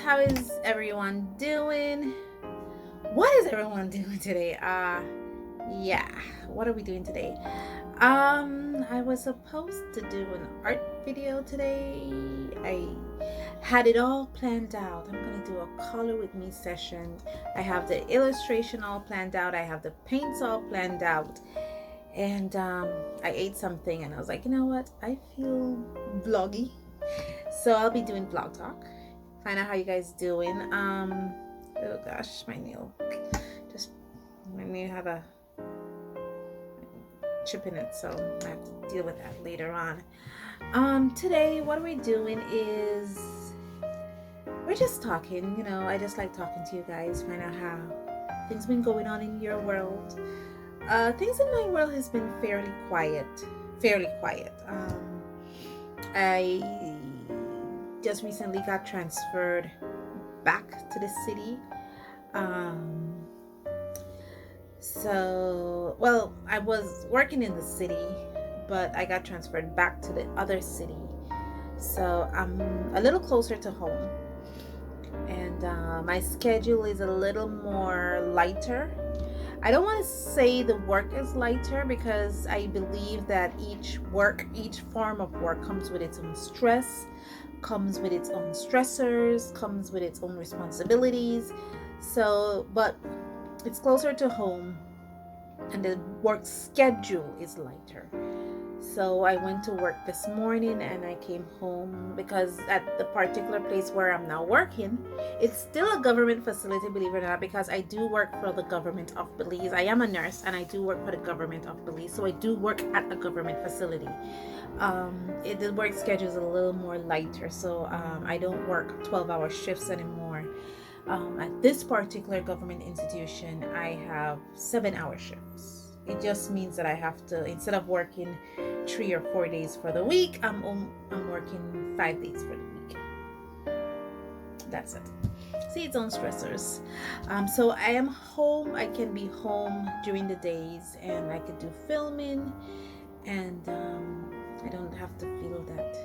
how is everyone doing? What is everyone doing today? Yeah, what are we doing today? I was supposed to do an art video today. I had it all planned out. I'm gonna do a color with me session. I have the illustration all planned out. I have the paints all planned out. And I ate something and I was like, you know what? I feel vloggy. So I'll be doing Vlogtalk. Find out how you guys doing. Oh gosh, my nail. Just my nail had a chip in it, so I have to deal with that later on. Today what we're doing is we're just talking. You know, I just like talking to you guys, find out how things been going on in your world. Things in my world has been fairly quiet. I just recently got transferred back to the city. Well, I was working in the city, but I got transferred back to the other city. So I'm a little closer to home. And my schedule is a little more lighter. I don't want to say the work is lighter because I believe that each form of work comes with its own stress, comes with its own stressors, comes with its own responsibilities. So, but it's closer to home and the work schedule is lighter. So I went to work this morning and I came home because at the particular place where I'm now working, it's still a government facility, believe it or not, because I do work for the government of Belize. I am a nurse and I do work for the government of Belize. So I do work at a government facility. The work schedule is a little more lighter. So I don't work 12-hour shifts anymore. At this particular government institution, I have 7-hour shifts. It just means that I have to, instead of working 3 or 4 days for the week, I'm working 5 days for the week. That's it. See, its own stressors. So I am home. I can be home during the days, and I could do filming, and I don't have to feel that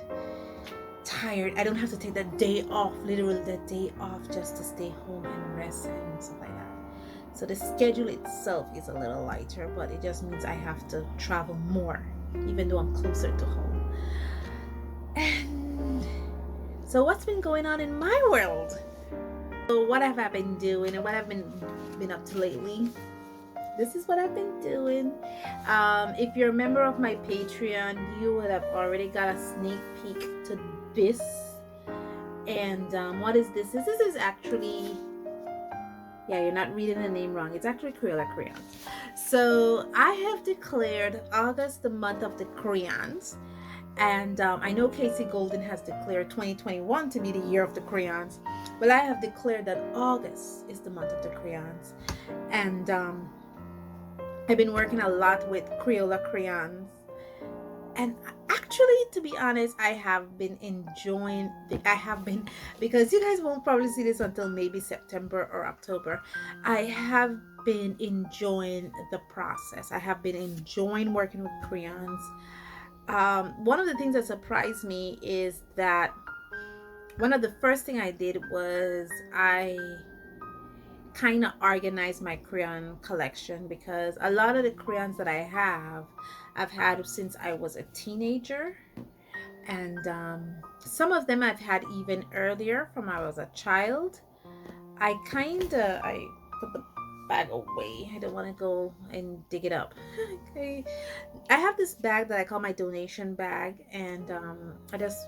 tired. I don't have to take that day off, literally that day off, just to stay home and rest and stuff like that. So the schedule itself is a little lighter, but it just means I have to travel more, even though I'm closer to home. And so what's been going on in my world? So what have I been doing and what I've been up to lately? This is what I've been doing. If you're a member of my Patreon, you would have already got a sneak peek to this. And what is this? This is actually, yeah, you're not reading the name wrong. It's actually Crayola Crayons. So I have declared August the month of the crayons. And I know Casey Golden has declared 2021 to be the year of the crayons. Well, I have declared that August is the month of the crayons. And I've been working a lot with Crayola Crayons. And actually, to be honest, I have been enjoying because you guys won't probably see this until maybe September or October. I have been enjoying the process. I have been enjoying working with crayons. One of the things that surprised me is that one of the first thing I did was I kind of organized my crayon collection, because a lot of the crayons that I've had since I was a teenager, and some of them I've had even earlier from when I was a child. I put the bag away. I don't want to go and dig it up. Okay, I have this bag that I call my donation bag, and it's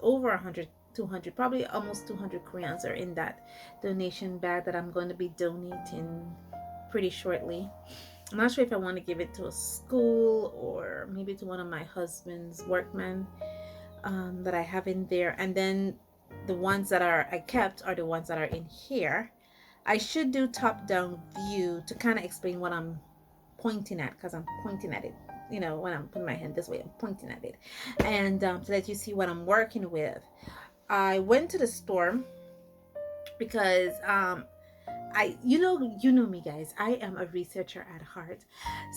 over 100, 200, probably almost 200 crayons are in that donation bag that I'm going to be donating pretty shortly. I'm not sure if I want to give it to a school or maybe to one of my husband's workmen that I have in there. And then the ones that I kept are the ones that are in here. I should do top-down view to kind of explain what I'm pointing at, because I'm pointing at it. You know, when I'm putting my hand this way, I'm pointing at it. And to let you see what I'm working with. I went to the store because You know me, guys. I am a researcher at heart.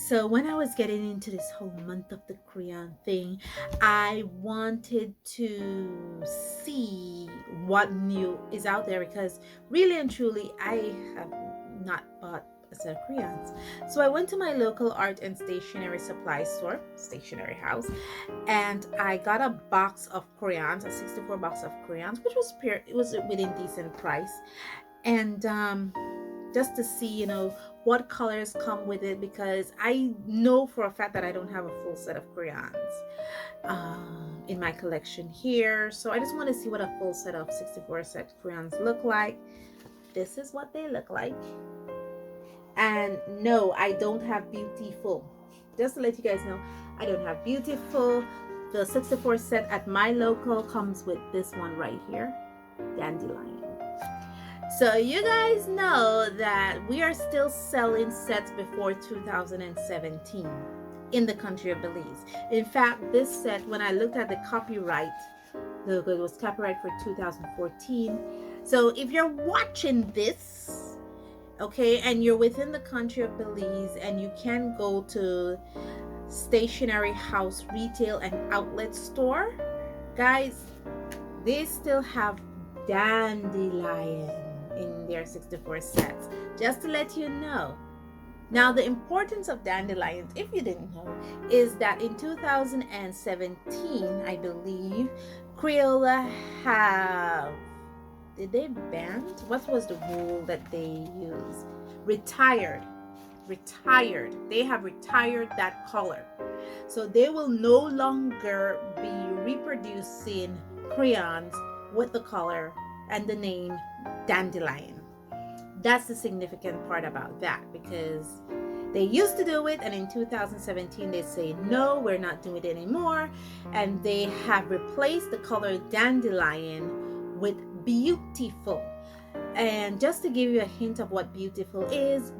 So when I was getting into this whole month of the crayon thing, I wanted to see what new is out there, because really and truly, I have not bought a set of crayons. So I went to my local art and stationery supply store, stationery house, and I got a box of crayons, a 64 box of crayons, which was it was within decent price. And just to see, what colors come with it, because I know for a fact that I don't have a full set of crayons in my collection here. So I just want to see what a full set of 64 set crayons look like. This is what they look like. And no, I don't have Bluetiful. Just to let you guys know, I don't have Bluetiful. The 64 set at my local comes with this one right here, Dandelion. So you guys know that we are still selling sets before 2017 in the country of Belize. In fact, this set, when I looked at the copyright, it was copyright for 2014. So if you're watching this, okay, and you're within the country of Belize and you can go to stationery house, retail and outlet store, guys, they still have Dandelion in their 64 sets, just to let you know. Now, the importance of dandelions, if you didn't know, is that in 2017, I believe, Crayola did they ban? What was the rule that they used? Retired. They have retired that color. So they will no longer be reproducing crayons with the color and the name Dandelion. That's the significant part about that, because they used to do it, and in 2017 they say no, we're not doing it anymore, and they have replaced the color Dandelion with Bluetiful. And just to give you a hint of what Bluetiful is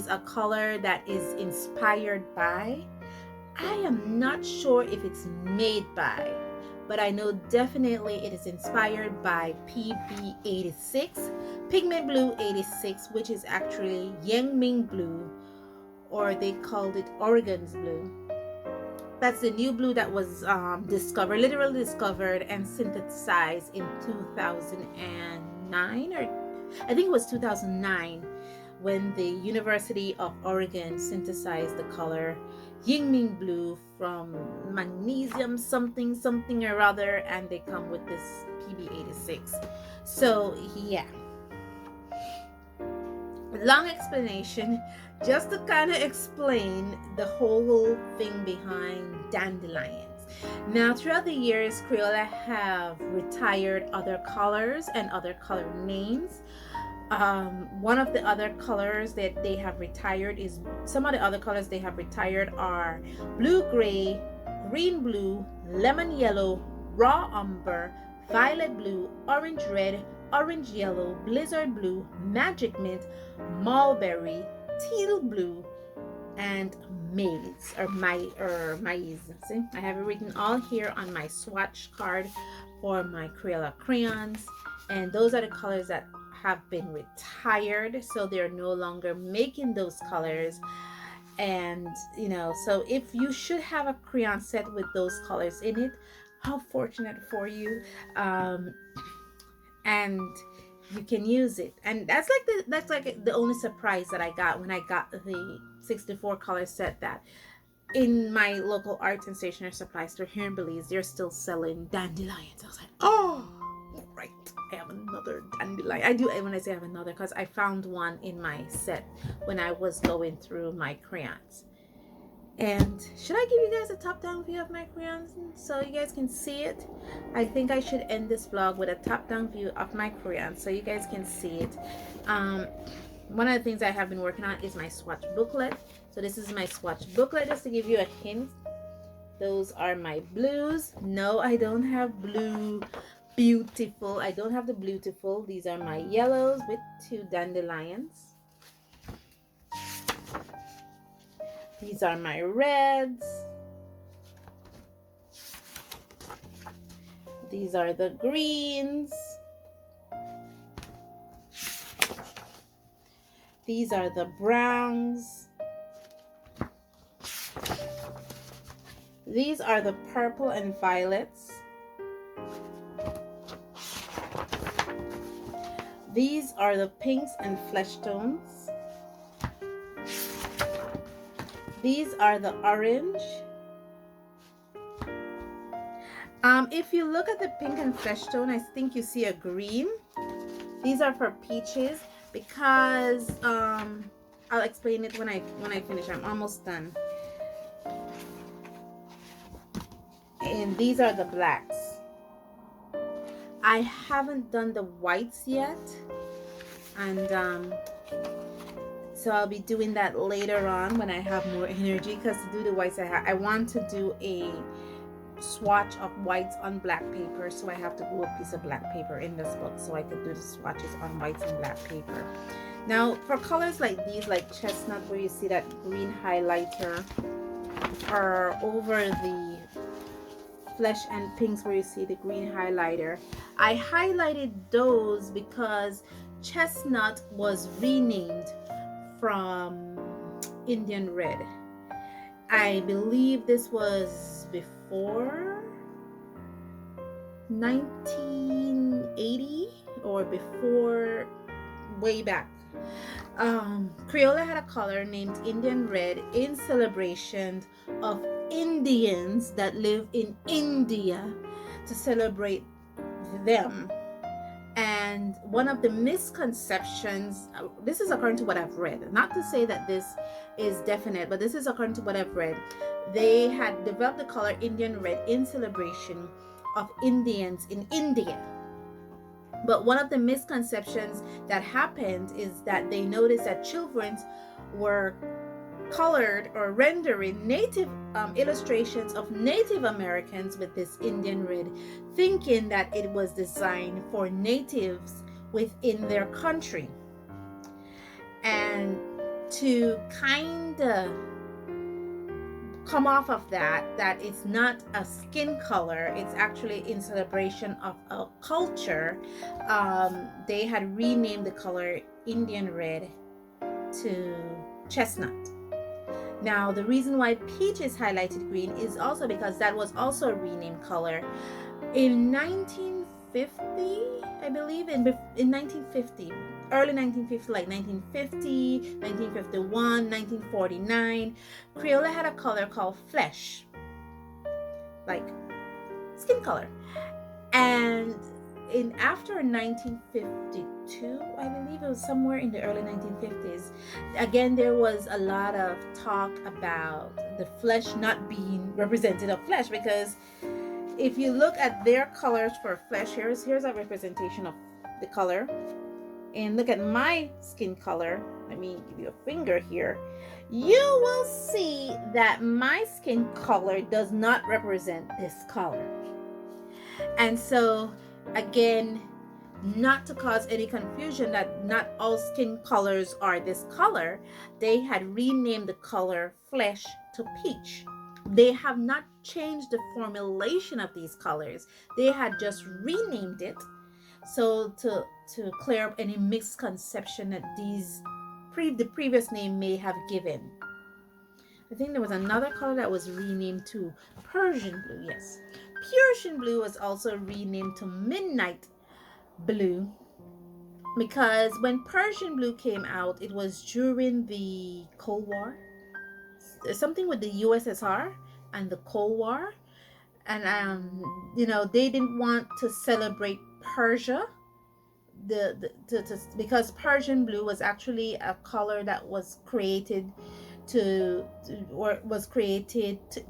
a color that is inspired by, I am not sure if it's made by, but I know definitely it is inspired by PB86, Pigment Blue 86, which is actually Yangming Blue, or they called it Oregon's Blue. That's the new blue that was literally discovered and synthesized in 2009, or I think it was 2009, when the University of Oregon synthesized the color Yingming Blue from magnesium something or other, and they come with this PB86. So yeah, long explanation just to kind of explain the whole thing behind dandelions. Now, throughout the years, Crayola have retired other colors and other color names. One of the other colors that they have retired is, some of the other colors they have retired are blue gray, green blue, lemon yellow, raw umber, violet blue, orange red, orange yellow, blizzard blue, magic mint, mulberry, teal blue, and maize. See, I have it written all here on my swatch card for my Crayola crayons, and those are the colors that have been retired, so they're no longer making those colors. And so if you should have a crayon set with those colors in it, how fortunate for you. And you can use it, and that's like the only surprise that I got when I got the 64 color set, that in my local arts and stationery supply store here in Belize, they're still selling dandelions. I was like, oh, right, I have another dandelion. I do, when I say I have another, because I found one in my set when I was going through my crayons. And should I give you guys a top-down view of my crayons so you guys can see it? I think I should end this vlog with a top-down view of my crayons so you guys can see it. One of the things I have been working on is my swatch booklet. So this is my swatch booklet, just to give you a hint. Those are my blues. No, I don't have blue Bluetiful. I don't have the Bluetiful. These are my yellows with 2 dandelions. These are my reds. These are the greens. These are the browns. These are the purple and violets. These are the pinks and flesh tones. These are the orange. If you look at the pink and flesh tone, I think you see a green. These are for peaches because I'll explain it when I finish. I'm almost done. And these are the blacks. I haven't done the whites yet, and so I'll be doing that later on when I have more energy, because to do the whites I want to do a swatch of whites on black paper, so I have to glue a piece of black paper in this book so I could do the swatches on whites and black paper. Now for colors like these, like chestnut, where you see that green highlighter, or over the flesh and pinks where you see the green highlighter, I highlighted those because chestnut was renamed from Indian red. I believe this was before 1980 or before, way back. Crayola had a color named Indian red in celebration of Indians that live in India, to celebrate them. And one of the misconceptions, this is according to what I've read, not to say that this is definite, but this is according to what I've read, they had developed the color Indian red in celebration of Indians in India. But one of the misconceptions that happened is that they noticed that children were colored or rendering native illustrations of Native Americans with this Indian red, thinking that it was designed for natives within their country. And to kind of come off of that it's not a skin color, it's actually in celebration of a culture, they had renamed the color Indian red to chestnut. Now the reason why peach is highlighted green is also because that was also a renamed color in 1950, I believe, in 1950, early 1950, like 1950, 1951, 1949. Crayola had a color called flesh, like skin color, and after 1952, I believe it was somewhere in the early 1950s, again there was a lot of talk about the flesh not being represented of flesh, because if you look at their colors for flesh, here's a representation of the color, and look at my skin color. Let me give you a finger here. You will see that my skin color does not represent this color. And so again, not to cause any confusion that not all skin colors are this color, they had renamed the color flesh to peach. They have not changed the formulation of these colors, they had just renamed it, so to clear up any misconception that the previous name may have given. I think there was another color that was renamed to Prussian Blue. Yes, Prussian Blue was also renamed to Midnight Blue, because when Prussian Blue came out, it was during the Cold War, something with the USSR and the Cold War, and they didn't want to celebrate Persia, because Prussian Blue was actually a color that was created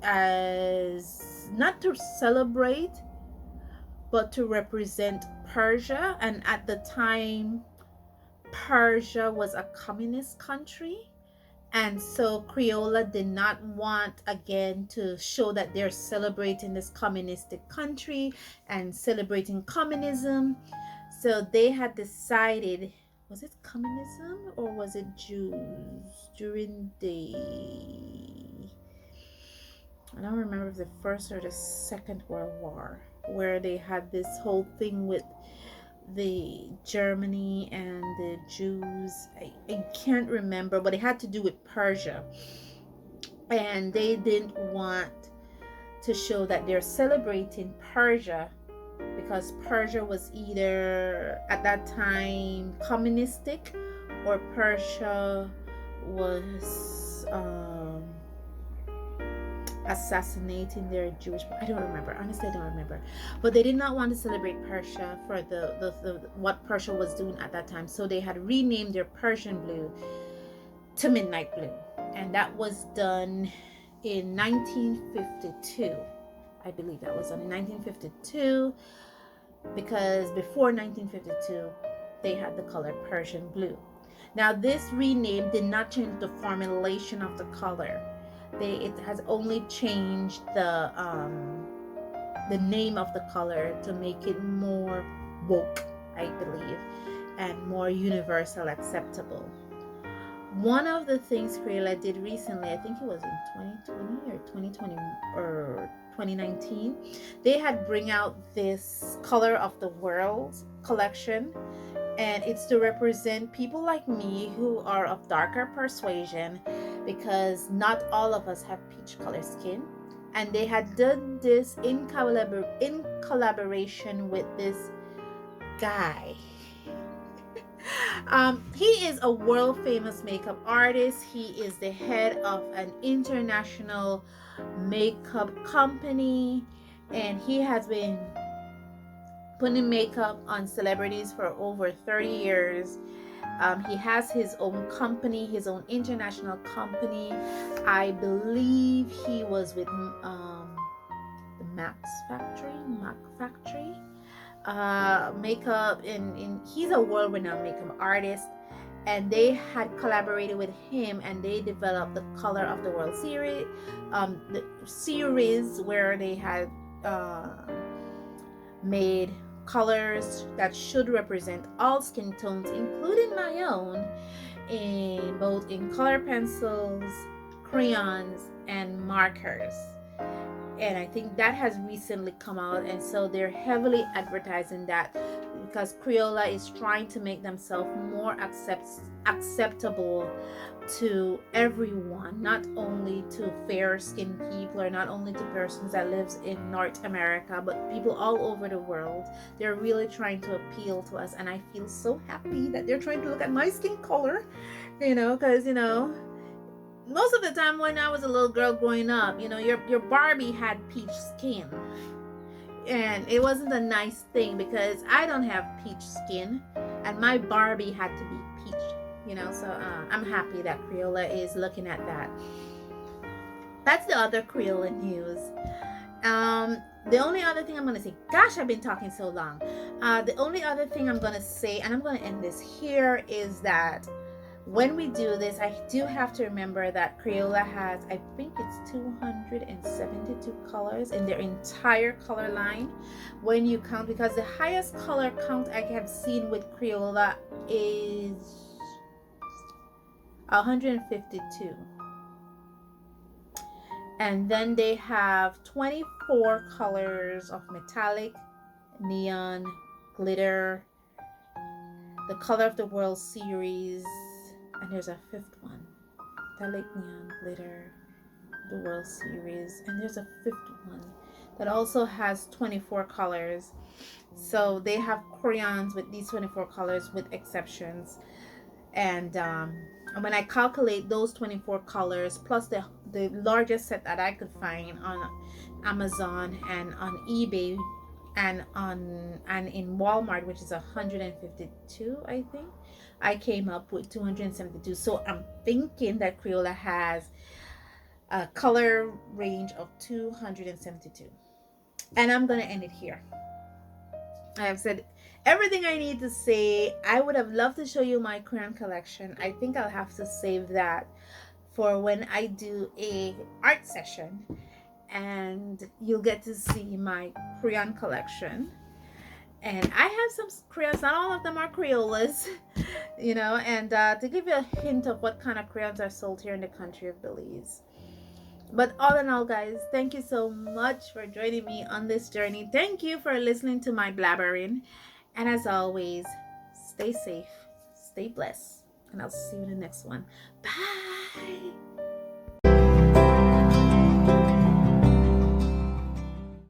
as not to celebrate but to represent Persia. And at the time, Persia was a communist country, and so Crayola did not want again to show that they're celebrating this communistic country and celebrating communism. So they had decided, was it communism or was it Jews during I don't remember if the First or the Second World War, where they had this whole thing with the Germany and the Jews. I can't remember, but it had to do with Persia. And they didn't want to show that they're celebrating Persia, because Persia was either at that time communistic, or Persia was assassinating their Jewish. I don't remember. Honestly, I don't remember. But they did not want to celebrate Persia for the what Persia was doing at that time. So they had renamed their Persian blue to midnight blue, and that was done in 1952. I believe that was done in 1952, because before 1952 they had the color Persian blue. Now this rename did not change the formulation of the color. It has only changed the name of the color to make it more woke, I believe, and more universal acceptable. One of the things Crayola did recently, I think it was in 2020 or 2020 or 2019, they had bring out this Color of the World collection, and it's to represent people like me who are of darker persuasion, because not all of us have peach color skin. And they had done this in collaboration with this guy. He is a world famous makeup artist. He is the head of an international makeup company, and he has been putting makeup on celebrities for over 30 years. He has his own company, his own international company. I believe he was with the Mac Factory, makeup, and he's a world-renowned makeup artist. And they had collaborated with him, and they developed the Color of the World series, the series where they had made colors that should represent all skin tones, including my own, in both in color pencils, crayons, and markers. And I think that has recently come out, and so they're heavily advertising that, because Crayola is trying to make themselves more acceptable to everyone, not only to fair-skinned people, or not only to persons that lives in North America, but people all over the world. They're really trying to appeal to us, and I feel so happy that they're trying to look at my skin color, because most of the time when I was a little girl growing up, your Barbie had peach skin, and it wasn't a nice thing, because I don't have peach skin, and my Barbie had to be peach. So I'm happy that Crayola is looking at that. That's the other Crayola news. The only other thing I'm going to say, gosh, I've been talking so long. The only other thing I'm going to say, and I'm going to end this here, is that when we do this, I do have to remember that Crayola has, I think it's 272 colors in their entire color line when you count, because the highest color count I have seen with Crayola is 152. And then they have 24 colors of metallic, neon, glitter, the Color of the World series, and there's a fifth one, metallic, neon, glitter, the World series, and there's a fifth one that also has 24 colors. So they have crayons with these 24 colors with exceptions. And when I calculate those 24 colors plus the largest set that I could find on Amazon and on eBay and in Walmart, which is 152, I think, I came up with 272. So I'm thinking that Crayola has a color range of 272. And I'm gonna end it here. I have said everything I need to say. I would have loved to show you my crayon collection. I think I'll have to save that for when I do a art session, and you'll get to see my crayon collection. And I have some crayons, not all of them are Crayolas, and to give you a hint of what kind of crayons are sold here in the country of Belize. But all in all, guys, thank you so much for joining me on this journey. Thank you for listening to my blabbering. And as always, stay safe, stay blessed, and I'll see you in the next one. Bye.